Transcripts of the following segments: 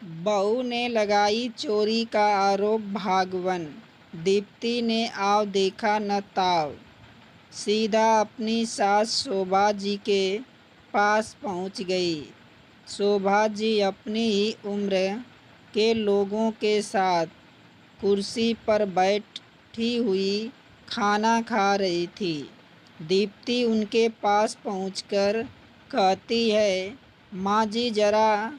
बहू ने लगाई चोरी का आरोप भागवन। दीप्ति ने आव देखा न ताव, सीधा अपनी सास शोभा जी के पास पहुंच गई। शोभा जी अपनी ही उम्र के लोगों के साथ कुर्सी पर बैठी हुई खाना खा रही थी। दीप्ति उनके पास पहुंचकर कहती है, माँ जी जरा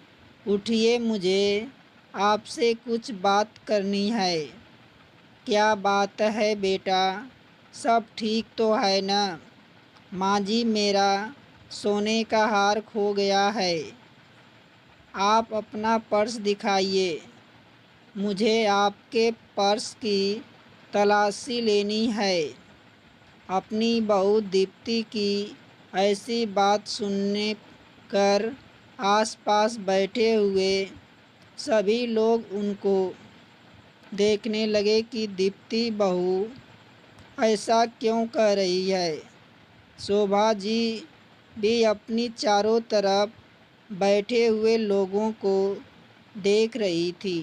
उठिए, मुझे आपसे कुछ बात करनी है। क्या बात है बेटा, सब ठीक तो है ना? माँ जी मेरा सोने का हार खो गया है, आप अपना पर्स दिखाइए। मुझे आपके पर्स की तलाशी लेनी है। अपनी बहू दीप्ति की ऐसी बात सुनने कर आसपास बैठे हुए सभी लोग उनको देखने लगे कि दीप्ति बहू ऐसा क्यों कह रही है। शोभा जी भी अपनी चारों तरफ बैठे हुए लोगों को देख रही थी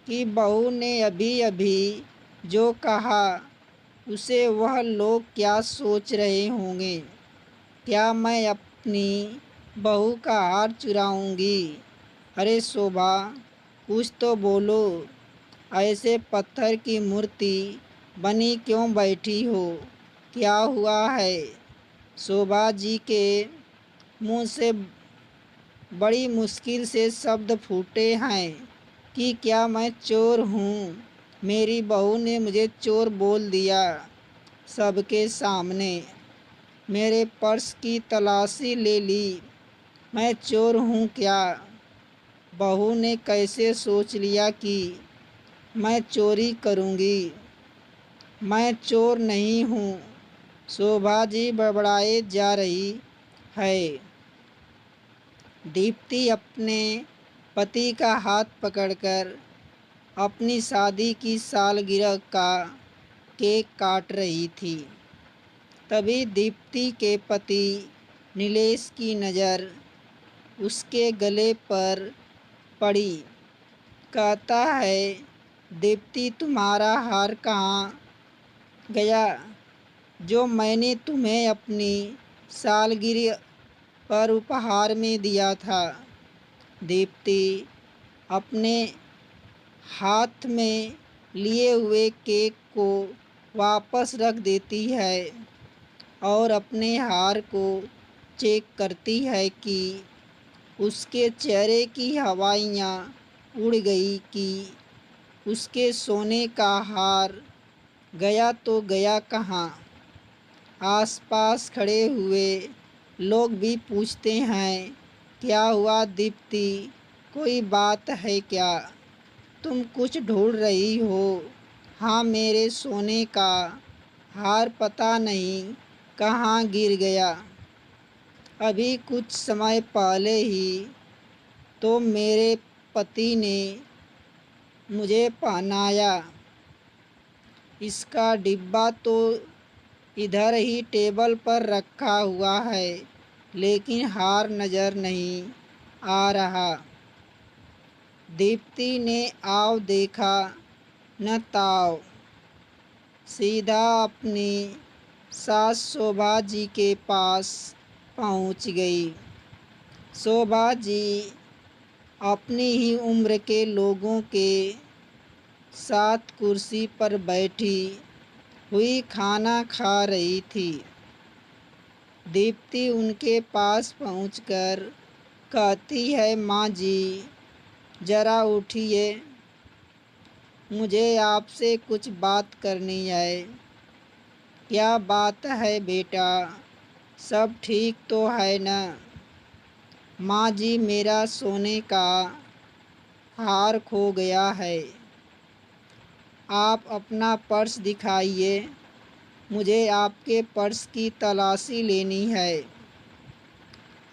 कि बहू ने अभी अभी जो कहा उसे वह लोग क्या सोच रहे होंगे। क्या मैं अपनी बहू का हार चुराऊंगी? अरे शोभा, कुछ तो बोलो, ऐसे पत्थर की मूर्ति बनी क्यों बैठी हो? क्या हुआ है? शोभा जी के मुंह से बड़ी मुश्किल से शब्द फूटे हैं कि क्या मैं चोर हूँ? मेरी बहू ने मुझे चोर बोल दिया सबके सामने। मेरे पर्स की तलाशी ले ली। मैं चोर हूँ क्या? बहू ने कैसे सोच लिया कि मैं चोरी करूँगी? मैं चोर नहीं हूँ। शोभा जी बड़बड़ाए जा रही है। दीप्ति अपने पति का हाथ पकड़कर अपनी शादी की सालगिरह का केक काट रही थी। तभी दीप्ति के पति नीलेश की नज़र उसके गले पर पड़ी। कहता है, दीप्ति तुम्हारा हार कहाँ गया जो मैंने तुम्हें अपनी सालगिरह पर उपहार में दिया था? दीप्ति अपने हाथ में लिए हुए केक को वापस रख देती है और अपने हार को चेक करती है कि उसके चेहरे की हवाइयाँ उड़ गई कि उसके सोने का हार गया तो गया कहाँ। आसपास खड़े हुए लोग भी पूछते हैं, क्या हुआ दीप्ति, कोई बात है क्या? तुम कुछ ढूंढ रही हो? हाँ, मेरे सोने का हार पता नहीं कहाँ गिर गया। अभी कुछ समय पहले ही तो मेरे पति ने मुझे पहनाया। इसका डिब्बा तो इधर ही टेबल पर रखा हुआ है, लेकिन हार नज़र नहीं आ रहा। दीप्ति ने आव देखा न ताव, सीधा अपनी सास शोभा जी के पास पहुंच गई। शोभा जी अपनी ही उम्र के लोगों के साथ कुर्सी पर बैठी हुई खाना खा रही थी। दीप्ति उनके पास पहुंचकर कहती है, माँ जी जरा उठिए, मुझे आपसे कुछ बात करनी है। क्या बात है बेटा, सब ठीक तो है ना? माँ जी मेरा सोने का हार खो गया है, आप अपना पर्स दिखाइए। मुझे आपके पर्स की तलाशी लेनी है।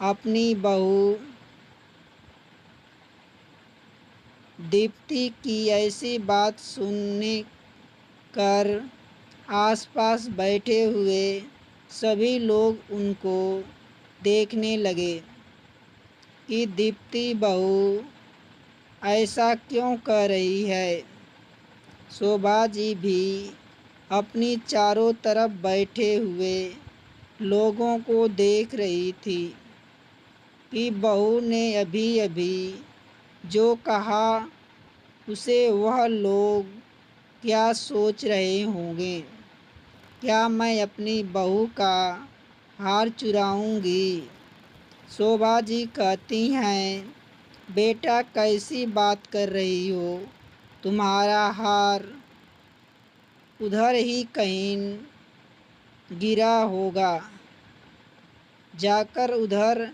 अपनी बहू दीप्ति की ऐसी बात सुनने कर आसपास बैठे हुए सभी लोग उनको देखने लगे कि दीप्ति बहू ऐसा क्यों कर रही है? शोभा जी भी अपनी चारों तरफ बैठे हुए लोगों को देख रही थी कि बहू ने अभी अभी जो कहा उसे वह लोग क्या सोच रहे होंगे। क्या मैं अपनी बहू का हार चुराऊंगी? शोभा जी कहती हैं, बेटा कैसी बात कर रही हो? तुम्हारा हार उधर ही कहीं गिरा होगा, जाकर उधर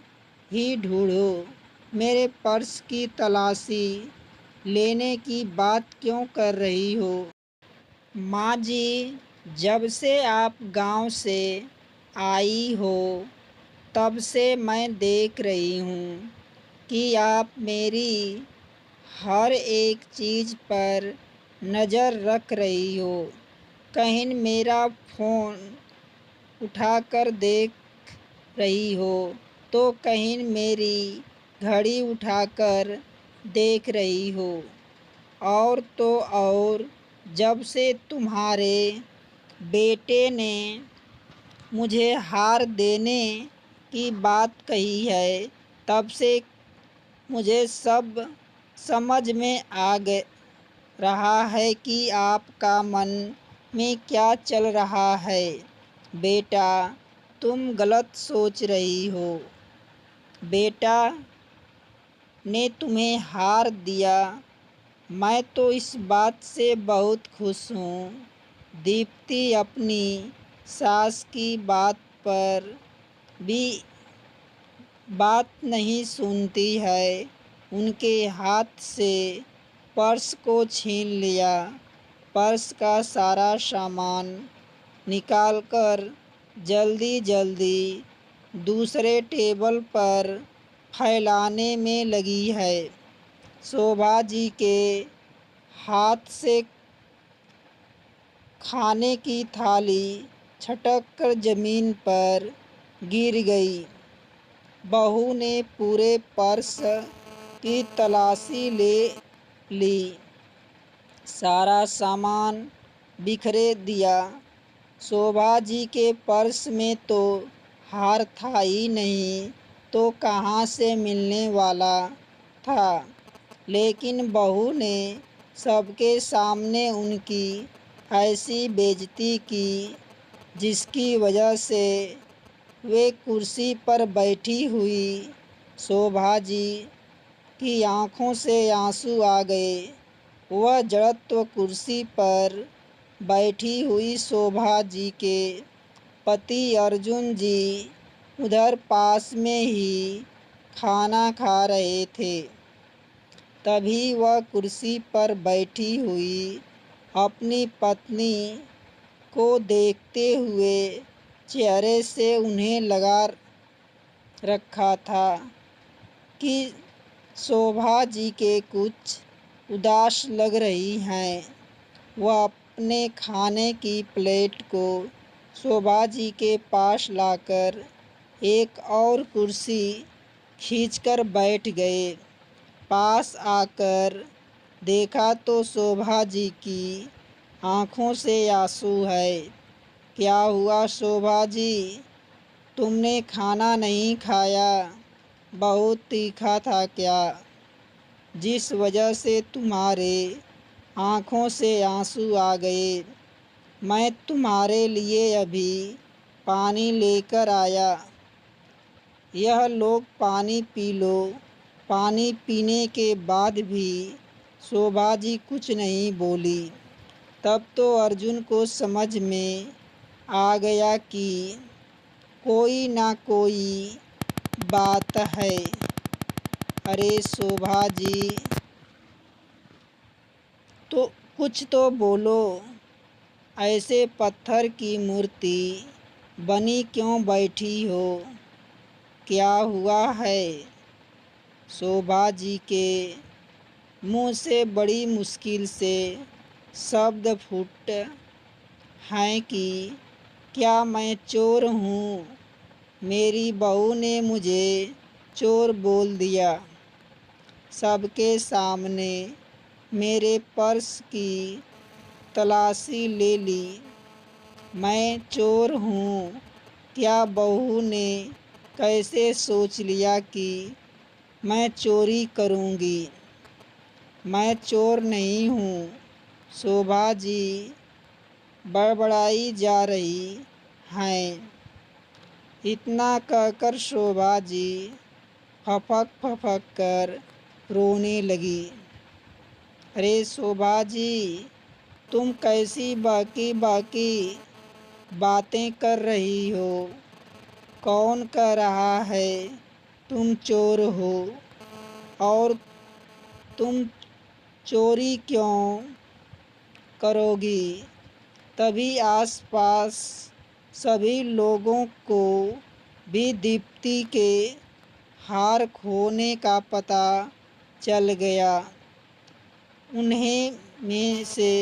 ही ढूंढो। मेरे पर्स की तलाशी लेने की बात क्यों कर रही हो? माँ जी, जब से आप गांव से आई हो तब से मैं देख रही हूँ कि आप मेरी हर एक चीज़ पर नज़र रख रही हो। कहीं मेरा फ़ोन उठाकर देख रही हो तो कहीं मेरी घड़ी उठाकर देख रही हो। और तो और जब से तुम्हारे बेटे ने मुझे हार देने की बात कही है तब से मुझे सब समझ में रहा है कि आपका मन में क्या चल रहा है। बेटा, तुम गलत सोच रही हो। बेटा ने तुम्हें हार दिया, मैं तो इस बात से बहुत खुश हूँ। दीप्ति अपनी सास की बात पर भी बात नहीं सुनती है। उनके हाथ से पर्स को छीन लिया। पर्स का सारा सामान निकालकर जल्दी जल्दी दूसरे टेबल पर फैलाने में लगी है। शोभा जी के हाथ से खाने की थाली छटक कर ज़मीन पर गिर गई। बहू ने पूरे पर्स की तलाशी ले ली, सारा सामान बिखरे दिया। शोभा जी के पर्स में तो हार था ही नहीं, तो कहाँ से मिलने वाला था। लेकिन बहू ने सबके सामने उनकी ऐसी बेइज्जती की जिसकी वजह से वे कुर्सी पर बैठी हुई शोभा जी की आंखों से आंसू आ गए। वह जड़त्व कुर्सी पर बैठी हुई शोभा जी के पति अर्जुन जी उधर पास में ही खाना खा रहे थे। तभी वह कुर्सी पर बैठी हुई अपनी पत्नी को देखते हुए चेहरे से उन्हें लगा रखा था कि शोभा जी के कुछ उदास लग रही हैं। वह अपने खाने की प्लेट को शोभा जी के पास लाकर एक और कुर्सी खींचकर बैठ गए। पास आकर देखा तो शोभा जी की आंखों से आंसू है। क्या हुआ शोभा जी, तुमने खाना नहीं खाया? बहुत तीखा था क्या, जिस वजह से तुम्हारे आँखों से आंसू आ गए? मैं तुम्हारे लिए अभी पानी लेकर आया। यह लोग पानी पी लो। पानी पीने के बाद भी शोभा जी कुछ नहीं बोली। तब तो अर्जुन को समझ में आ गया कि कोई ना कोई बात है। अरे शोभा जी, तो कुछ तो बोलो। ऐसे पत्थर की मूर्ति बनी क्यों बैठी हो? क्या हुआ है? शोभा जी के मुंह से बड़ी मुश्किल से शब्द फूटे हैं कि क्या मैं चोर हूँ? मेरी बहू ने मुझे चोर बोल दिया। सबके सामने मेरे पर्स की तलाशी ले ली। मैं चोर हूँ। क्या बहू ने कैसे सोच लिया कि मैं चोरी करूँगी? मैं चोर नहीं हूँ। शोभा जी बड़बड़ाई जा रही हैं। इतना कहकर शोभा जी फपक फपक कर रोने लगी। अरे शोभा जी, तुम कैसी बाकी बाकी बातें कर रही हो? कौन कह रहा है तुम चोर हो? और तुम चोरी क्यों करोगी? तभी आसपास सभी लोगों को भी दीप्ति के हार खोने का पता चल गया। उन्हें में से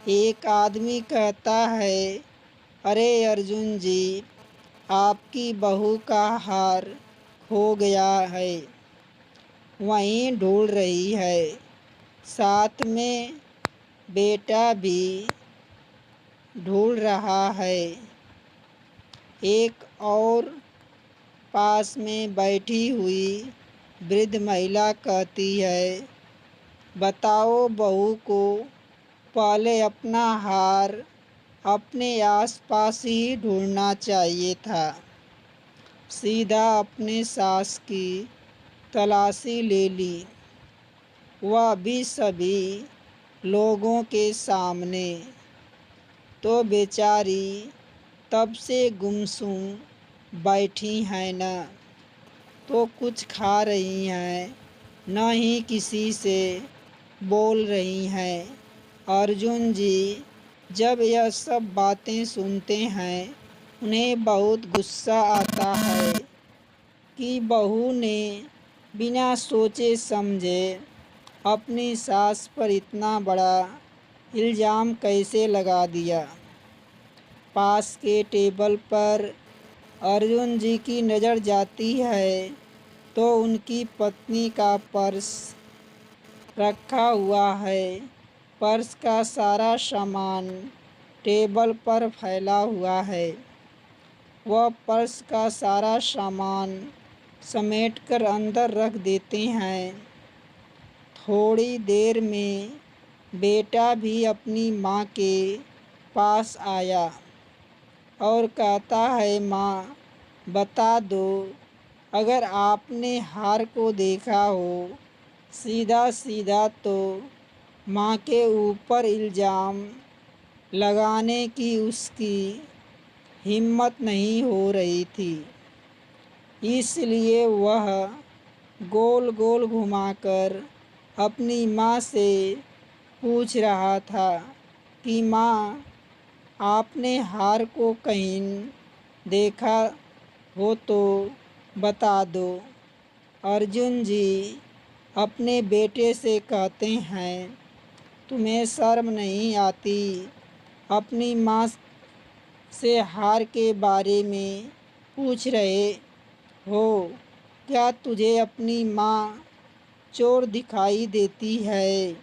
एक आदमी कहता है, अरे अर्जुन जी, आपकी बहू का हार खो गया है, वहीं ढूंढ रही है। साथ में बेटा भी ढूंढ रहा है। एक और पास में बैठी हुई वृद्ध महिला कहती है, बताओ बहू को पहले अपना हार अपने आसपास ही ढूंढना चाहिए था। सीधा अपने सास की तलाशी ले ली, वह भी सभी लोगों के सामने। तो बेचारी तब से गुमसुम बैठी हैं न तो कुछ खा रही हैं, न ही किसी से बोल रही हैं। अर्जुन जी जब यह सब बातें सुनते हैं, उन्हें बहुत गुस्सा आता है कि बहू ने बिना सोचे समझे अपनी सास पर इतना बड़ा इल्ज़ाम कैसे लगा दिया। पास के टेबल पर अर्जुन जी की नज़र जाती है तो उनकी पत्नी का पर्स रखा हुआ है। पर्स का सारा सामान टेबल पर फैला हुआ है। वह पर्स का सारा सामान समेटकर अंदर रख देते हैं। थोड़ी देर में बेटा भी अपनी माँ के पास आया और कहता है, माँ बता दो, अगर आपने हार को देखा हो, सीधा सीधा तो माँ के ऊपर इल्ज़ाम लगाने की उसकी हिम्मत नहीं हो रही थी, इसलिए वह गोल गोल घुमाकर अपनी माँ से पूछ रहा था कि माँ, आपने हार को कहीं देखा हो तो बता दो। अर्जुन जी अपने बेटे से कहते हैं, तुम्हें शर्म नहीं आती? अपनी माँ से हार के बारे में पूछ रहे हो? क्या तुझे अपनी माँ चोर दिखाई देती है?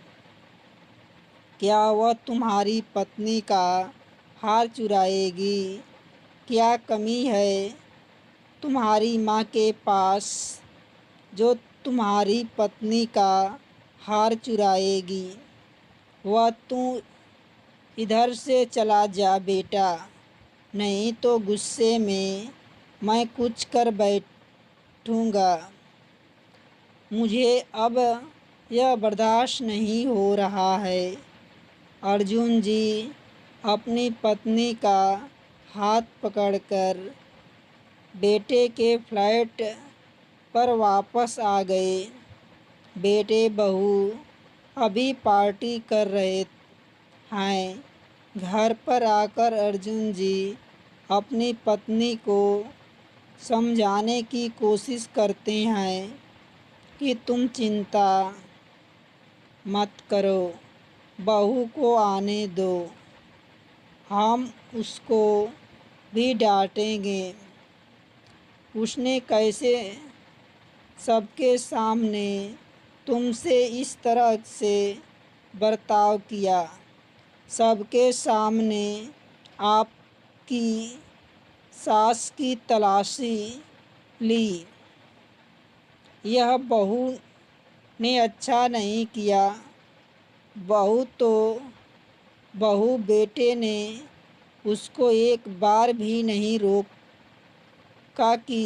क्या वह तुम्हारी पत्नी का हार चुराएगी? क्या कमी है तुम्हारी माँ के पास जो तुम्हारी पत्नी का हार चुराएगी? वह तू इधर से चला जा बेटा, नहीं तो गुस्से में मैं कुछ कर बैठूँगा। मुझे अब यह बर्दाश्त नहीं हो रहा है। अर्जुन जी अपनी पत्नी का हाथ पकड़कर बेटे के फ्लैट पर वापस आ गए। बेटे बहू अभी पार्टी कर रहे हैं। घर पर आकर अर्जुन जी अपनी पत्नी को समझाने की कोशिश करते हैं कि तुम चिंता मत करो, बहू को आने दो, हम उसको भी डांटेंगे। उसने कैसे सबके सामने तुमसे इस तरह से बर्ताव किया, सबके सामने आपकी सास की तलाशी ली। यह बहू ने अच्छा नहीं किया। बहू बेटे ने उसको एक बार भी नहीं रोका कि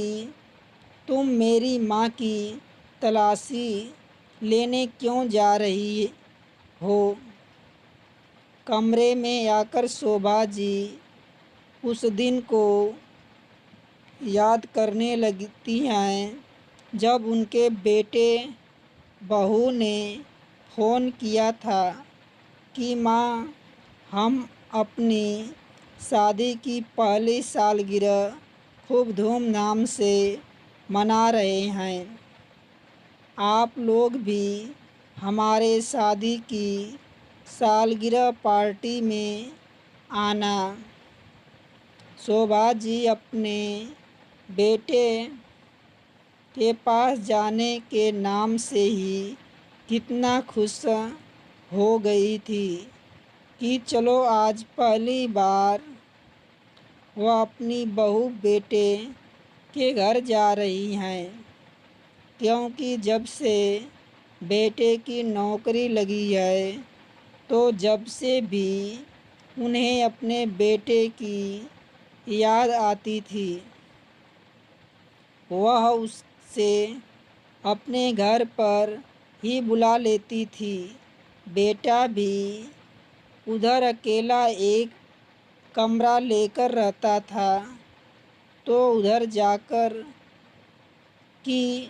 तुम मेरी माँ की तलाशी लेने क्यों जा रही हो। कमरे में आकर शोभा जी उस दिन को याद करने लगती हैं जब उनके बेटे बहू ने फ़ोन किया था कि माँ, हम अपनी शादी की पहली सालगिरह खूब धूमधाम से मना रहे हैं, आप लोग भी हमारे शादी की सालगिरह पार्टी में आना। शोभा जी अपने बेटे के पास जाने के नाम से ही कितना खुश हो गई थी कि चलो आज पहली बार वह अपनी बहू बेटे के घर जा रही हैं, क्योंकि जब से बेटे की नौकरी लगी है तो जब से भी उन्हें अपने बेटे की याद आती थी, वह उससे अपने घर पर ही बुला लेती थी। बेटा भी उधर अकेला एक कमरा लेकर रहता था, तो उधर जाकर कि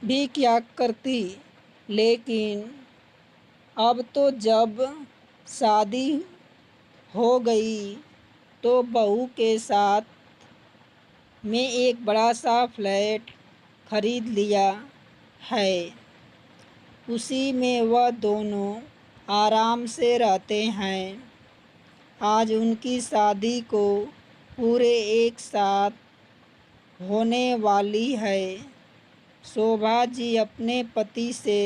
भी क्या करती। लेकिन अब तो जब शादी हो गई तो बहू के साथ में एक बड़ा सा फ्लैट खरीद लिया है। उसी में वह दोनों आराम से रहते हैं। आज उनकी शादी को पूरे एक साथ होने वाली है। शोभा जी अपने पति से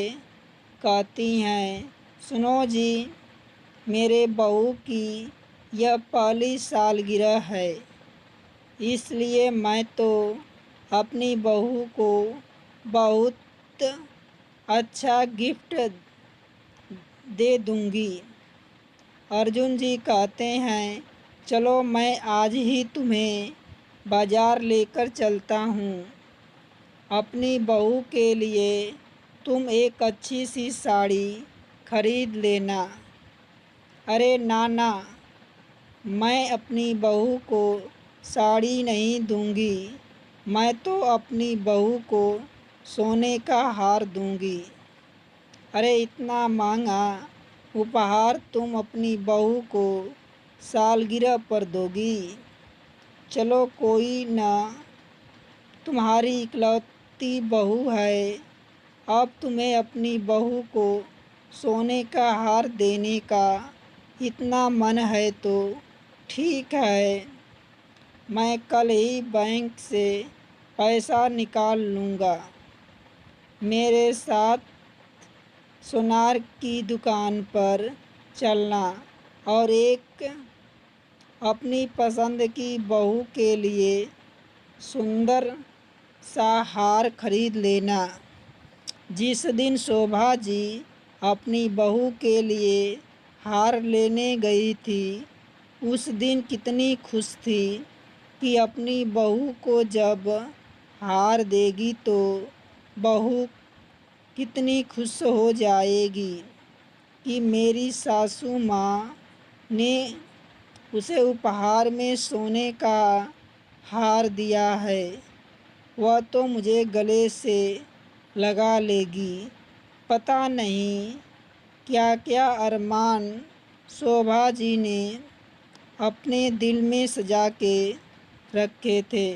कहती हैं, सुनो जी, मेरे बहू की यह पहली सालगिरह है, इसलिए मैं तो अपनी बहू को बहुत अच्छा गिफ्ट दे दूँगी। अर्जुन जी कहते हैं, चलो मैं आज ही तुम्हें बाज़ार लेकर चलता हूँ। अपनी बहू के लिए तुम एक अच्छी सी साड़ी खरीद लेना। अरे नाना, मैं अपनी बहू को साड़ी नहीं दूँगी, मैं तो अपनी बहू को सोने का हार दूँगी। अरे इतना महंगा उपहार तुम अपनी बहू को सालगिरह पर दोगी। चलो कोई ना, तुम्हारी इकलौती बहू है, अब तुम्हें अपनी बहू को सोने का हार देने का इतना मन है तो ठीक है, मैं कल ही बैंक से पैसा निकाल लूँगा। मेरे साथ सुनार की दुकान पर चलना और एक अपनी पसंद की बहू के लिए सुंदर सा हार खरीद लेना। जिस दिन शोभा जी अपनी बहू के लिए हार लेने गई थी, उस दिन कितनी खुश थी कि अपनी बहू को जब हार देगी तो बहू कितनी खुश हो जाएगी कि मेरी सासू माँ ने उसे उपहार में सोने का हार दिया है, वह तो मुझे गले से लगा लेगी। पता नहीं क्या क्या अरमान शोभा जी ने अपने दिल में सजा के रखे थे।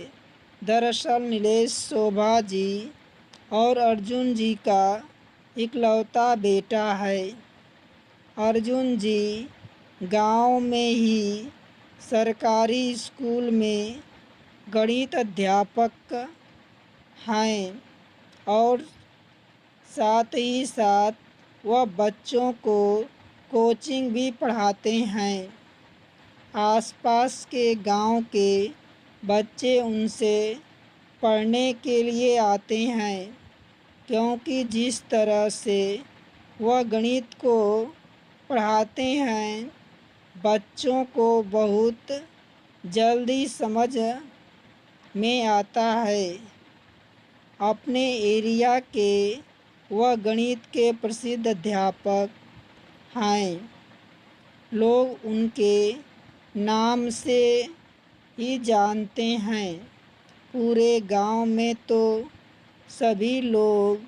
दरअसल नीलेश शोभा जी और अर्जुन जी का इकलौता बेटा है। अर्जुन जी गांव में ही सरकारी स्कूल में गणित अध्यापक हैं और साथ ही साथ वह बच्चों को कोचिंग भी पढ़ाते हैं। आसपास के गांव के बच्चे उनसे पढ़ने के लिए आते हैं, क्योंकि जिस तरह से वह गणित को पढ़ाते हैं, बच्चों को बहुत जल्दी समझ में आता है। अपने एरिया के वह गणित के प्रसिद्ध अध्यापक हैं। लोग उनके नाम से ही जानते हैं। पूरे गांव में तो सभी लोग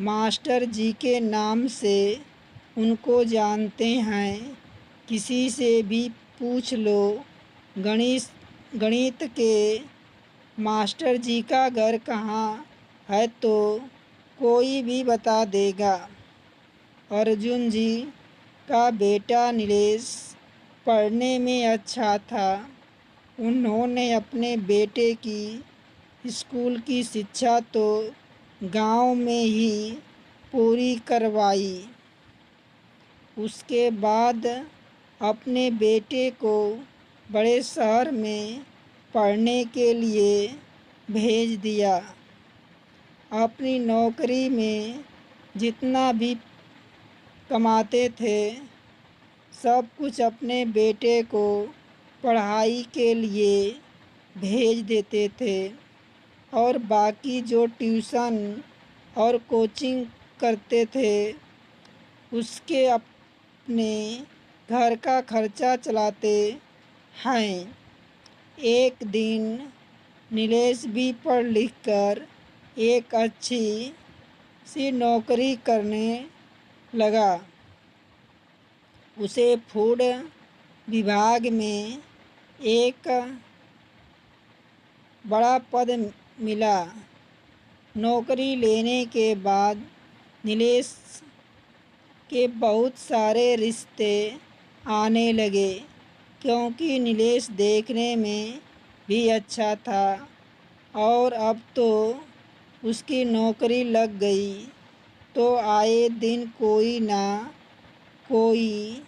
मास्टर जी के नाम से उनको जानते हैं। किसी से भी पूछ लो गणित के मास्टर जी का घर कहाँ है तो कोई भी बता देगा। अर्जुन जी का बेटा नीलेश पढ़ने में अच्छा था। उन्होंने अपने बेटे की स्कूल की शिक्षा तो गांव में ही पूरी करवाई। उसके बाद अपने बेटे को बड़े शहर में पढ़ने के लिए भेज दिया। अपनी नौकरी में जितना भी कमाते थे, सब कुछ अपने बेटे को पढ़ाई के लिए भेज देते थे, और बाकी जो ट्यूशन और कोचिंग करते थे उसके अपने घर का खर्चा चलाते हैं। एक दिन नीलेश भी पढ़ लिख कर एक अच्छी सी नौकरी करने लगा। उसे फूड विभाग में एक बड़ा पद मिला। नौकरी लेने के बाद नीलेश के बहुत सारे रिश्ते आने लगे, क्योंकि नीलेश देखने में भी अच्छा था और अब तो उसकी नौकरी लग गई, तो आए दिन कोई ना कोई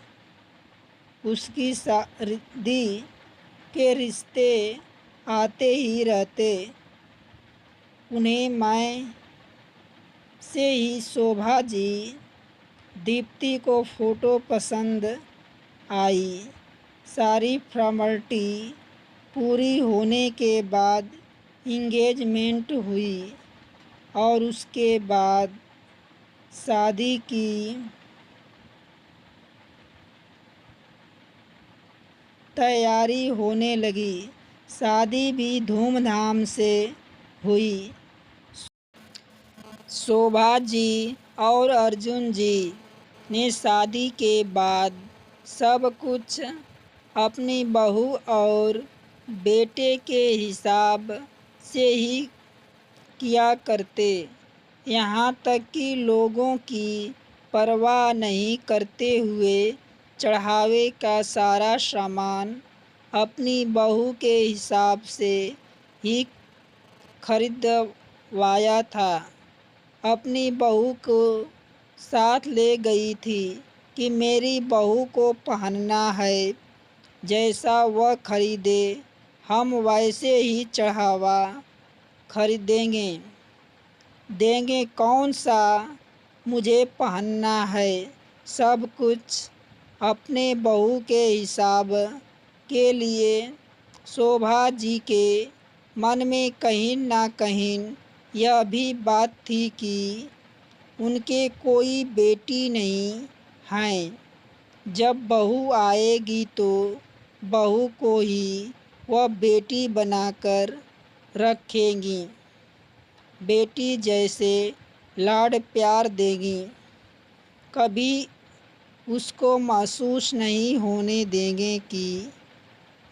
उसकी शादी के रिश्ते आते ही रहते। उन्हें मैं से ही शोभा जी दीप्ति को फ़ोटो पसंद आई। सारी फॉर्मेलिटी पूरी होने के बाद इंगेजमेंट हुई और उसके बाद शादी की तैयारी होने लगी। शादी भी धूमधाम से हुई। शोभा जी और अर्जुन जी ने शादी के बाद सब कुछ अपनी बहू और बेटे के हिसाब से ही किया करते। यहाँ तक कि लोगों की परवाह नहीं करते हुए चढ़ावे का सारा सामान अपनी बहू के हिसाब से ही खरीदवाया था। अपनी बहू को साथ ले गई थी कि मेरी बहू को पहनना है, जैसा वह खरीदे हम वैसे ही चढ़ावा खरीदेंगे देंगे। कौन सा मुझे पहनना है, सब कुछ अपने बहू के हिसाब के लिए शोभा जी के मन में कहीं ना कहीं यह भी बात थी कि उनके कोई बेटी नहीं है। जब बहू आएगी तो बहू को ही वह बेटी बनाकर रखेंगी, बेटी जैसे लाड प्यार देंगी। कभी उसको महसूस नहीं होने देंगे कि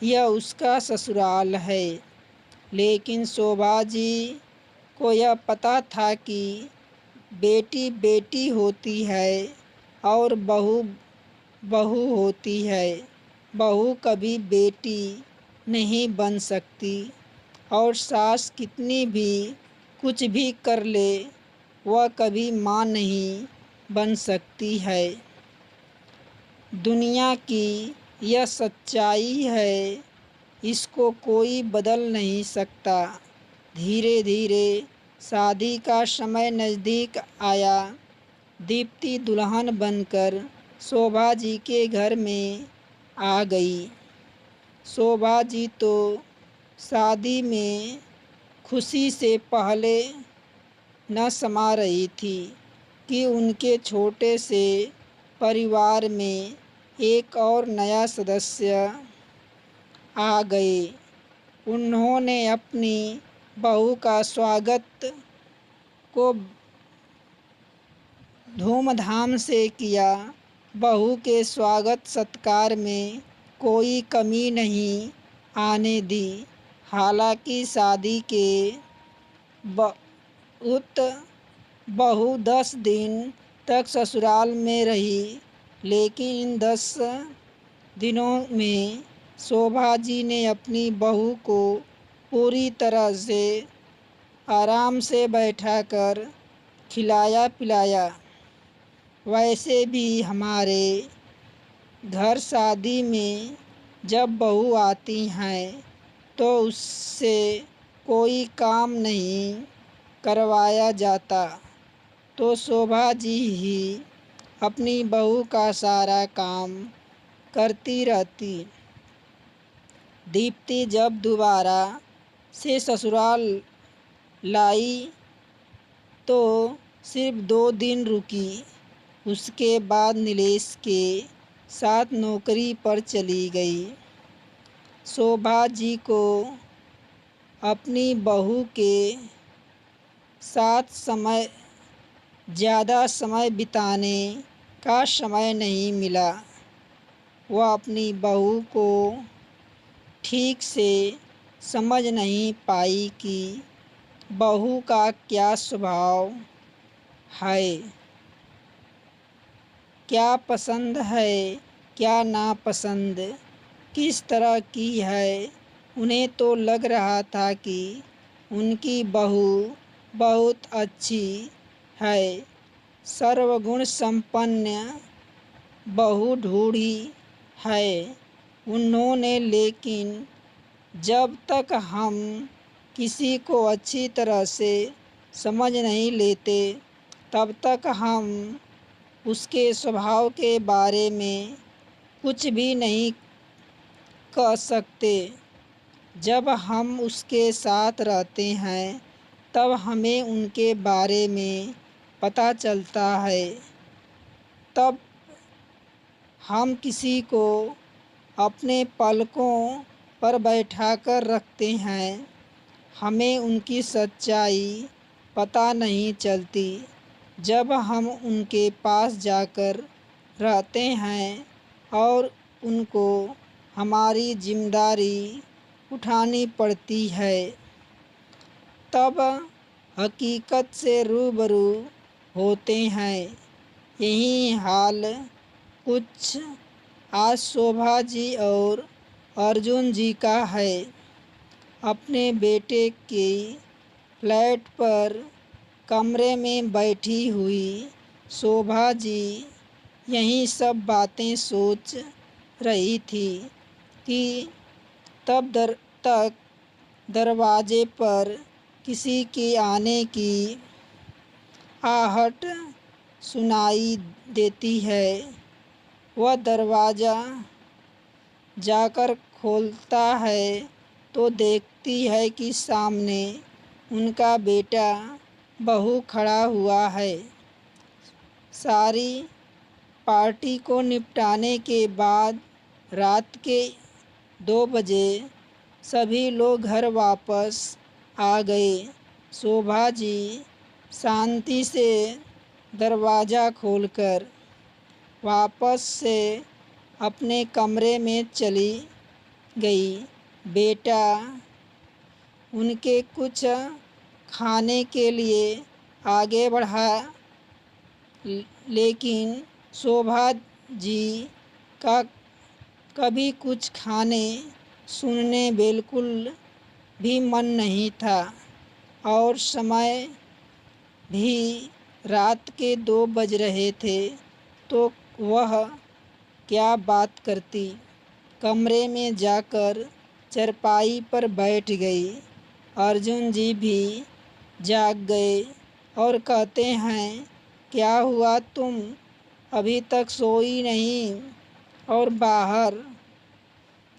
यह उसका ससुराल है। लेकिन शोभा जी को यह पता था कि बेटी बेटी होती है और बहू बहू होती है। बहू कभी बेटी नहीं बन सकती, और सास कितनी भी कुछ भी कर ले, वह कभी माँ नहीं बन सकती है। दुनिया की यह सच्चाई है, इसको कोई बदल नहीं सकता। धीरे धीरे शादी का समय नज़दीक आया। दीप्ति दुल्हन बनकर शोभा जी के घर में आ गई। शोभा जी तो शादी में खुशी से पहले न समा रही थी कि उनके छोटे से परिवार में एक और नया सदस्य आ गए। उन्होंने अपनी बहू का स्वागत को धूमधाम से किया। बहू के स्वागत सत्कार में कोई कमी नहीं आने दी। हालांकि शादी के बहुत बहू 10 दिन तक ससुराल में रही, लेकिन इन 10 दिनों में शोभा जी ने अपनी बहू को पूरी तरह से आराम से बैठाकर खिलाया पिलाया। वैसे भी हमारे घर शादी में जब बहू आती हैं तो उससे कोई काम नहीं करवाया जाता, तो शोभा जी ही अपनी बहू का सारा काम करती रहती। दीप्ति जब दोबारा से ससुराल लाई तो सिर्फ 2 दिन रुकी। उसके बाद नीलेश के साथ नौकरी पर चली गई। शोभा जी को अपनी बहू के साथ ज़्यादा समय बिताने का समय नहीं मिला। वह अपनी बहू को ठीक से समझ नहीं पाई कि बहू का क्या स्वभाव है, क्या पसंद है, क्या नापसंद, किस तरह की है। उन्हें तो लग रहा था कि उनकी बहू बहुत अच्छी है, सर्वगुण संपन्न बहू ढूंढी है उन्होंने। लेकिन जब तक हम किसी को अच्छी तरह से समझ नहीं लेते, तब तक हम उसके स्वभाव के बारे में कुछ भी नहीं कह सकते। जब हम उसके साथ रहते हैं तब हमें उनके बारे में पता चलता है। तब हम किसी को अपने पलकों पर बैठाकर रखते हैं, हमें उनकी सच्चाई पता नहीं चलती। जब हम उनके पास जाकर रहते हैं और उनको हमारी जिम्मेदारी उठानी पड़ती है, तब हकीकत से रूबरू होते हैं। यही हाल कुछ आज शोभा जी और अर्जुन जी का है। अपने बेटे के फ्लैट पर कमरे में बैठी हुई शोभा जी यही सब बातें सोच रही थी कि तब तक दरवाजे पर किसी के आने की आहट सुनाई देती है। वह दरवाज़ा जाकर खोलता है तो देखती है कि सामने उनका बेटा बहू खड़ा हुआ है। सारी पार्टी को निपटाने के बाद रात के 2 बजे सभी लोग घर वापस आ गए। शोभा जी शांति से दरवाज़ा खोलकर वापस से अपने कमरे में चली गई। बेटा उनके कुछ खाने के लिए आगे बढ़ा, लेकिन शोभा जी का कभी कुछ खाने सुनने बिल्कुल भी मन नहीं था और समय भी रात के 2 बज रहे थे तो वह क्या बात करती। कमरे में जाकर चारपाई पर बैठ गई। अर्जुन जी भी जाग गए और कहते हैं, क्या हुआ, तुम अभी तक सोई नहीं? और बाहर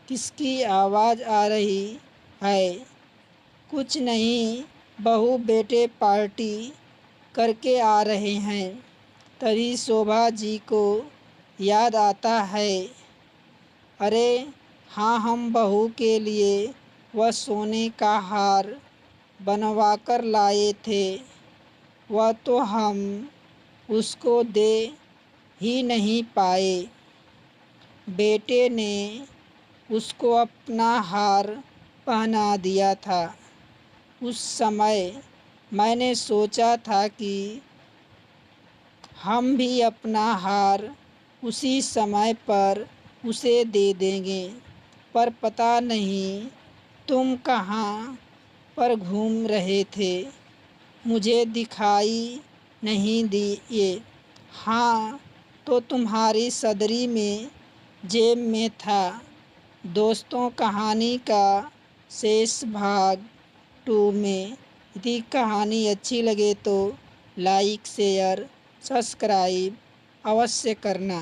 किसकी आवाज़ आ रही है? कुछ नहीं, बहू बेटे पार्टी करके आ रहे हैं। तभी शोभा जी को याद आता है, अरे हाँ, हम बहू के लिए वह सोने का हार बनवाकर लाए थे, वह तो हम उसको दे ही नहीं पाए। बेटे ने उसको अपना हार पहना दिया था। उस समय मैंने सोचा था कि हम भी अपना हार उसी समय पर उसे दे देंगे, पर पता नहीं तुम कहाँ पर घूम रहे थे, मुझे दिखाई नहीं दिए। हाँ, तो तुम्हारी सदरी में जेब में था। दोस्तों, कहानी का शेष भाग 2 में। यदि कहानी अच्छी लगे तो लाइक शेयर सब्सक्राइब अवश्य करना।